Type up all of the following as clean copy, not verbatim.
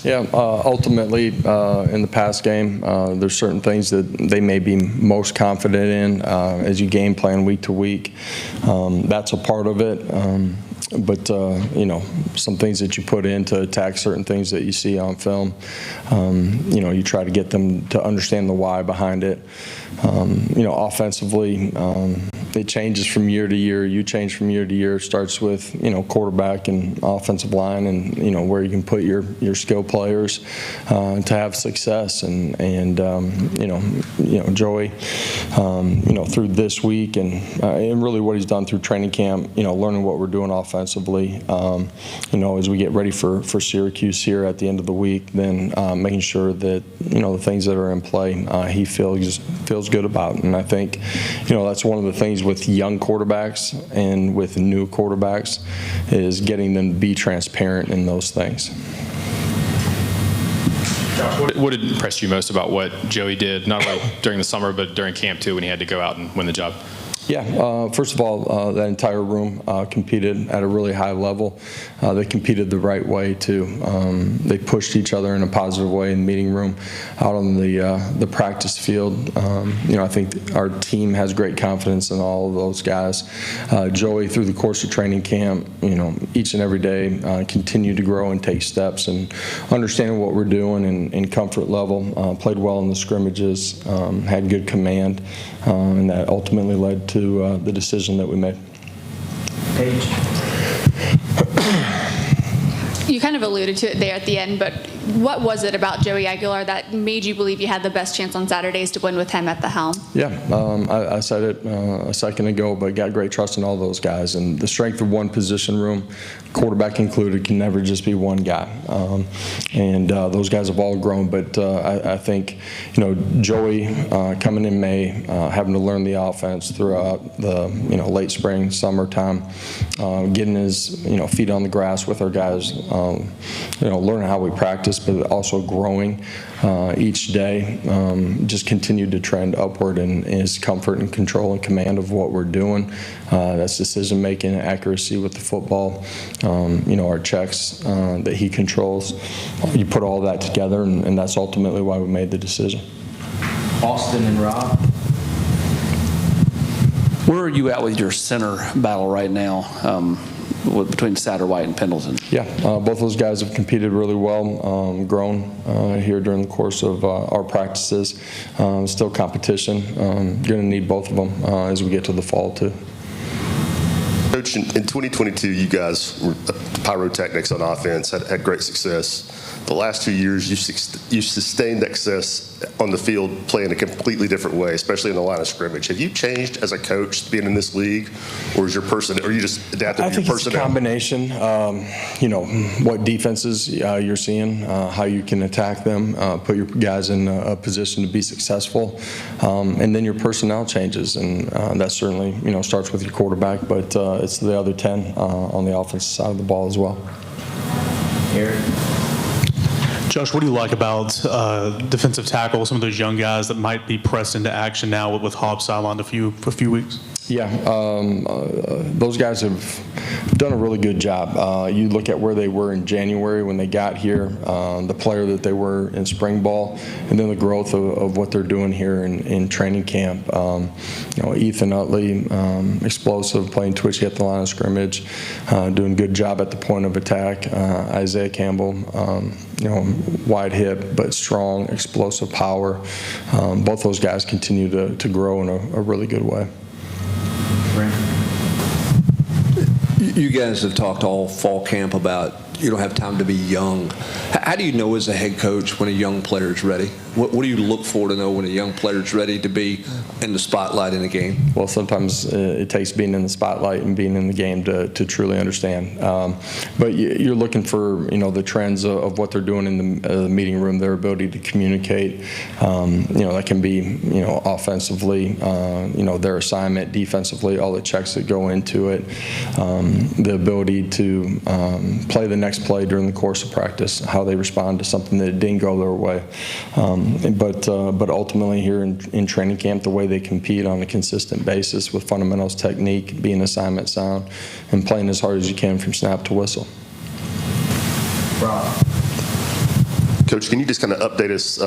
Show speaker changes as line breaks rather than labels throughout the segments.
Yeah, ultimately, in the pass game, there's certain things that they may be most confident in as you game plan week to week. That's a part of it. But some things that you put in to attack certain things that you see on film, you try to get them to understand the why behind it. Offensively, it changes from year to year. You change from year to year. It starts with, quarterback and offensive line and, where you can put your skill players to have success. And Joey, through this week and really what he's done through training camp, learning what we're doing offensively, as we get ready for Syracuse here at the end of the week, then making sure that, the things that are in play, he feels good about. And I think, that's one of the things with young quarterbacks and with new quarterbacks is getting them to be transparent in those things.
Josh, what impressed you most about what Joey did, not only during the summer, but during camp too, when he had to go out and win the job?
Yeah, first of all, that entire room competed at a really high level. They competed the right way too. They pushed each other in a positive way in the meeting room, out on the practice field. I think our team has great confidence in all of those guys. Joey, through the course of training camp, each and every day continued to grow and take steps and understanding what we're doing in comfort level. Played well in the scrimmages, had good command, and that ultimately led to the decision that we made.
Paige.
You kind of alluded to it there at the end, but what was it about Joey Aguilar that made you believe you had the best chance on Saturdays to win with him at the helm?
Yeah, I said it a second ago, but got great trust in all those guys. And the strength of one position room, quarterback included, can never just be one guy. Those guys have all grown. But I think, Joey coming in May, having to learn the offense throughout the late spring, summertime, getting his feet on the grass with our guys, learning how we practice, but also growing each day, just continued to trend upward in his comfort and control and command of what we're doing. That's decision making, accuracy with the football, our checks that he controls. You put all that together, and that's ultimately why we made the decision.
Austin and Rob.
Where are you at with your center battle right now? Between Satterwhite and Pendleton? Yeah,
both those guys have competed really well, grown here during the course of our practices. Still competition. Going to need both of them as we get to the fall too.
Coach, in 2022, you guys were pyrotechnics on offense, had great success. The last 2 years, you sustained success on the field playing a completely different way, especially in the line of scrimmage. Have you changed as a coach being in this league, or is your person, or you just adapted to your personnel?
I think it's a combination. What defenses you're seeing, how you can attack them, put your guys in a position to be successful, and then your personnel changes, and that certainly starts with your quarterback, but it's the other 10 on the offensive side of the ball as well.
Eric.
Josh, what do you like about defensive tackle, some of those young guys that might be pressed into action now with Hobbs sidelined for a few weeks?
Yeah, those guys have done a really good job. You look at where they were in January when they got here, the player that they were in spring ball, and then the growth of what they're doing here in training camp. Ethan Utley, explosive, playing twitchy at the line of scrimmage, doing a good job at the point of attack. Isaiah Campbell, wide hip but strong, explosive power. Both those guys continue to grow in a really good way.
You guys have talked all fall camp about you don't have time to be young. How do you know as a head coach when a young player is ready? What do you look for to know when a young player is ready to be in the spotlight in a game?
Well, sometimes it takes being in the spotlight and being in the game to truly understand. But you're looking for the trends of what they're doing in the meeting room, their ability to communicate. That can be offensively, their assignment, defensively, all the checks that go into it, the ability to play the next play during the course of practice, how they respond to something that didn't go their way. But ultimately here in training camp, the way they compete on a consistent basis with fundamentals, technique, being assignment sound, and playing as hard as you can from snap to whistle.
Rob.
Coach, can you just kind of update us,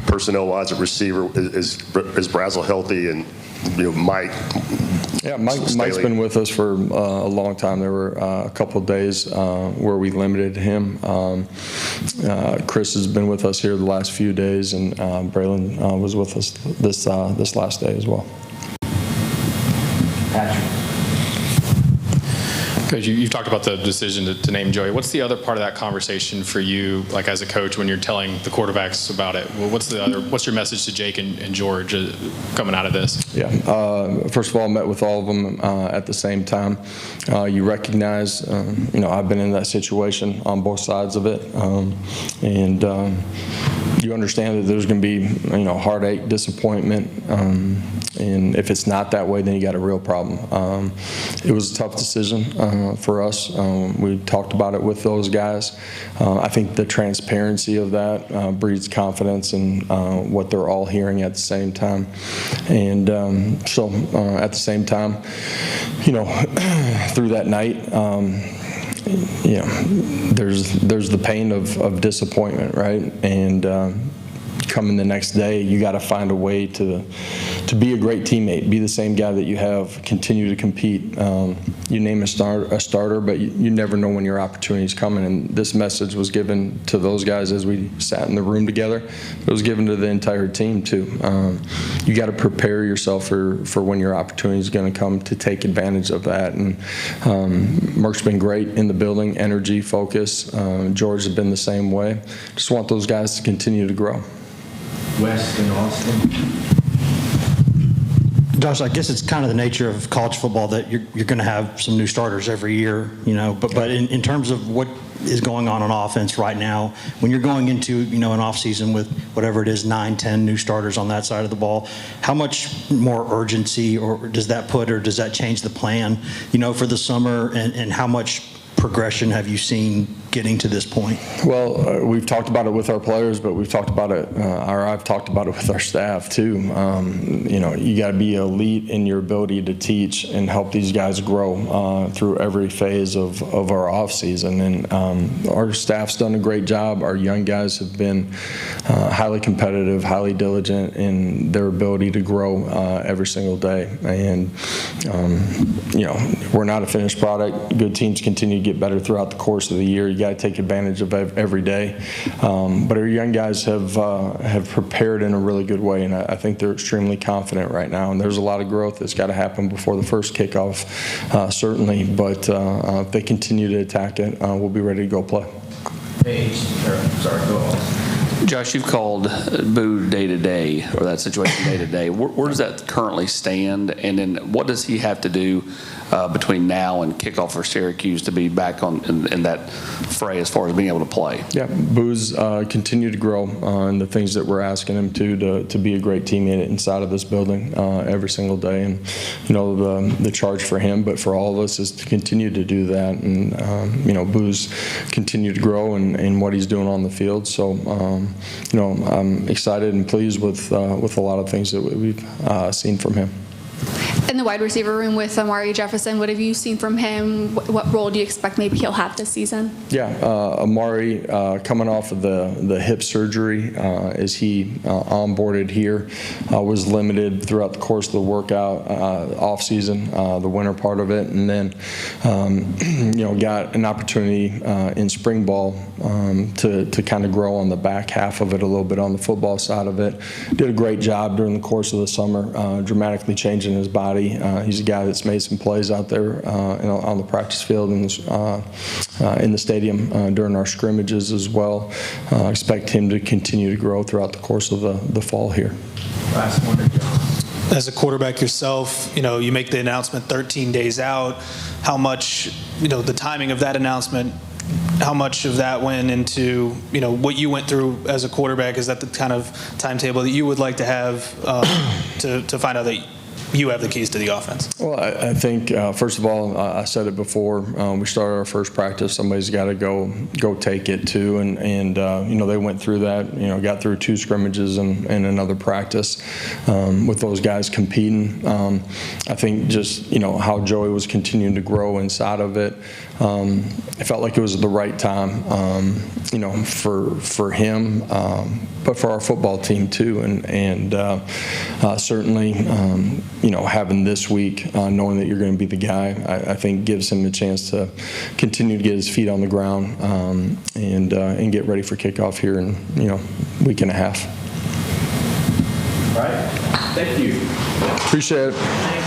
personnel-wise at receiver? Is Brazel healthy? And, Mike?
Yeah, Mike's been with us for a long time. There were a couple of days where we limited him. Chris has been with us here the last few days, and Braylon was with us this last day as well.
Patrick.
Coach, you've talked about the decision to name Joey. What's the other part of that conversation for you, like as a coach, when you're telling the quarterbacks about it? Well, what's your message to Jake and George coming out of this?
Yeah. First of all, I met with all of them at the same time. You recognize, I've been in that situation on both sides of it, and you understand that there's going to be, heartache, disappointment, and if it's not that way, then you got a real problem. It was a tough decision for us. We talked about it with those guys. I think the transparency of that breeds confidence in what they're all hearing at the same time. And so at the same time, through that night, there's the pain of disappointment, right? And coming the next day, you got to find a way to be a great teammate, be the same guy that you have, continue to compete. You name a starter, but you never know when your opportunity is coming. And this message was given to those guys as we sat in the room together. It was given to the entire team too. You got to prepare yourself for when your opportunity is going to come to take advantage of that. And Mark's been great in the building, energy, focus. George has been the same way. Just want those guys to continue to grow.
West and Austin.
Josh, I guess it's kind of the nature of college football that you're going to have some new starters every year, but in terms of what is going on offense right now, when you're going into, an offseason with whatever it is, 9, 10 new starters on that side of the ball, how much more urgency or does that change the plan, for the summer, and how much progression have you seen getting to this point?
Well, we've talked about it with our players, but we've talked about it, or I've talked about it with our staff too. You got to be elite in your ability to teach and help these guys grow through every phase of our off season. And our staff's done a great job. Our young guys have been highly competitive, highly diligent in their ability to grow every single day. And we're not a finished product. Good teams continue to get better throughout the course of the year. You got to take advantage of every day. But our young guys have prepared in a really good way, and I think they're extremely confident right now. And there's a lot of growth that's got to happen before the first kickoff, certainly. But if they continue to attack it, we'll be ready to go play.
Go on.
Josh, you've called Boo day-to-day, or that situation day-to-day. Where does that currently stand? And then what does he have to do between now and kickoff for Syracuse to be back in that fray as far as being able to play?
Yeah, Boo's continue to grow in the things that we're asking him to be a great teammate inside of this building every single day. And, the charge for him, but for all of us, is to continue to do that. And, Boo's continue to grow in what he's doing on the field. So, I'm excited and pleased with a lot of things that we've seen from him.
In the wide receiver room with Amari Jefferson, what have you seen from him? What role do you expect maybe he'll have this season?
Yeah, Amari coming off of the hip surgery as he onboarded here was limited throughout the course of the workout off season, the winter part of it, and then got an opportunity in spring ball to kind of grow on the back half of it a little bit on the football side of it. Did a great job during the course of the summer, dramatically changing his body. He's a guy that's made some plays out there on the practice field and in the stadium during our scrimmages as well. Expect him to continue to grow throughout the course of the fall here.
Last one to John.
As a quarterback yourself, you make the announcement 13 days out. How much, the timing of that announcement, how much of that went into, what you went through as a quarterback? Is that the kind of timetable that you would like to have to find out that you have the keys to the offense?
Well, I think, first of all, I said it before, we started our first practice, somebody's got to go take it too, and they went through that, got through 2 scrimmages and another practice with those guys competing. I think just, how Joey was continuing to grow inside of it, it felt like it was the right time, for him, but for our football team too. And certainly, having this week, knowing that you're going to be the guy, I think gives him a chance to continue to get his feet on the ground and get ready for kickoff here in week and a half.
All right. Thank you.
Appreciate it.